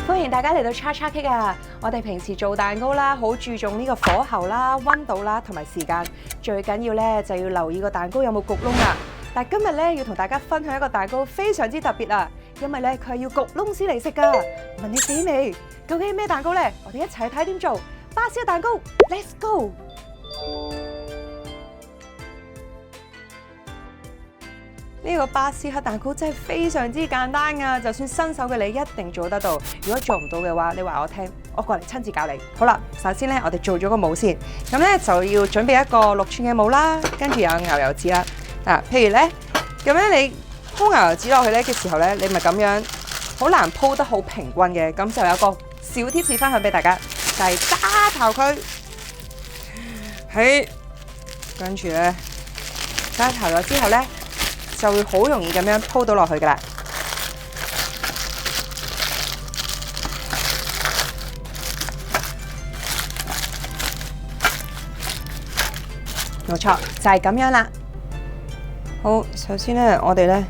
歡迎大家嚟到叉叉 Cake 啊！我哋平時做蛋糕啦，好注重呢個火候啦、溫度啦同埋時間，最緊要咧就要留意個蛋糕有冇焗窿啊！但係今日咧要同大家分享一個蛋糕非常之特別啊，因為咧佢係要焗窿先嚟食㗎。問你死未？究竟係咩蛋糕咧？我哋一齊去睇點做巴斯克蛋糕 ，Let's go！呢個巴斯克蛋糕真係非常之簡單㗎，就算新手嘅你一定做得到。如果做唔到嘅話，你話我聽，我過嚟親自教你。好啦，首先咧，我哋做咗個模先，咁咧就要準備一個6寸嘅模啦，跟住有牛油紙啦。譬如咧，咁樣你鋪牛油紙落去咧嘅時候咧，你咪咁樣好難鋪得好平均嘅，咁就有個小貼士分享俾大家，就係揸頭佢，跟住咧揸頭咗之後咧，就會好容易咁樣鋪到落去噶啦。冇錯，就係咁樣啦。好，首先咧，我哋咧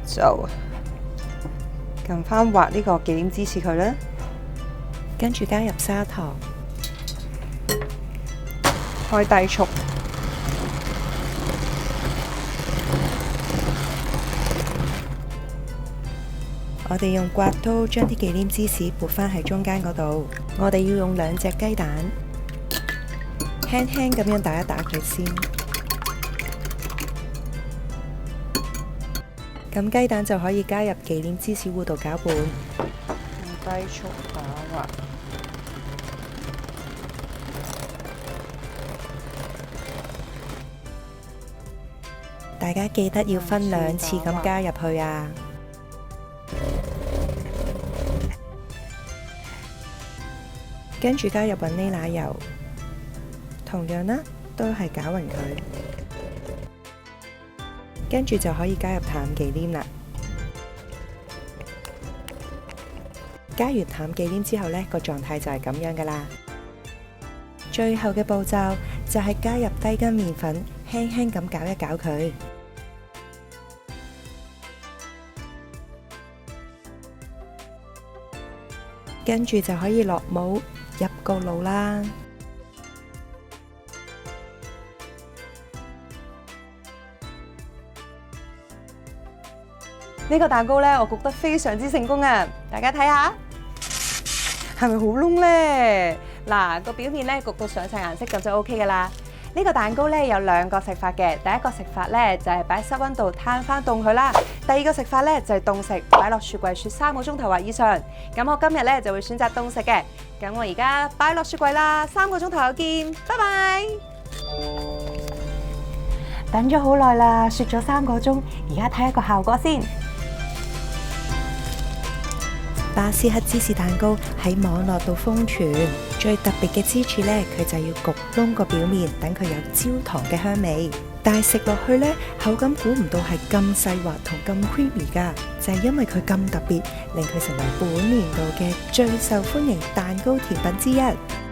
就撳翻畫呢個忌廉芝士佢啦，跟住加入砂糖，開低速。我哋用刮刀將啲忌廉芝士撥返喺中間嗰度。我哋要用2隻雞蛋，輕輕咁樣打一打佢先。咁雞蛋就可以加入忌廉芝士糊度攪拌。用低速打滑。大家記得要分2次咁加入去啊！跟住加入雲呢拿油，同樣啦，都係攪勻佢。跟住就可以加入淡忌廉啦。加完淡忌廉之後呢，個狀態就係咁樣噶啦。最後嘅步驟就係加入低筋麵粉，輕輕咁攪一攪佢。跟住就可以落模入個爐啦。呢個蛋糕咧，我焗得非常之成功啊！大家睇下，係咪好燶咧？嗱，個表面咧焗到上晒顏色咁就 OK 噶啦。呢個蛋糕咧有2個食法嘅，第一個食法咧就係擺室溫度攤翻凍佢啦。第二個食法咧就係凍食，擺落雪櫃雪3個鐘頭或以上。咁我今日咧就會選擇凍食嘅。咁我而家擺落雪櫃啦，3個鐘頭後見，拜拜。等咗好耐啦，雪咗3個鐘，而家睇一個效果先。巴斯克芝士蛋糕喺網絡度瘋傳，最特別嘅之處呢，佢就要焗窿個表面，等佢有焦糖嘅香味。但係食落去呢，口感估唔到係咁細滑同咁 creamy 噶，就係因為佢咁特別，令佢成為本年度嘅最受歡迎蛋糕甜品之一。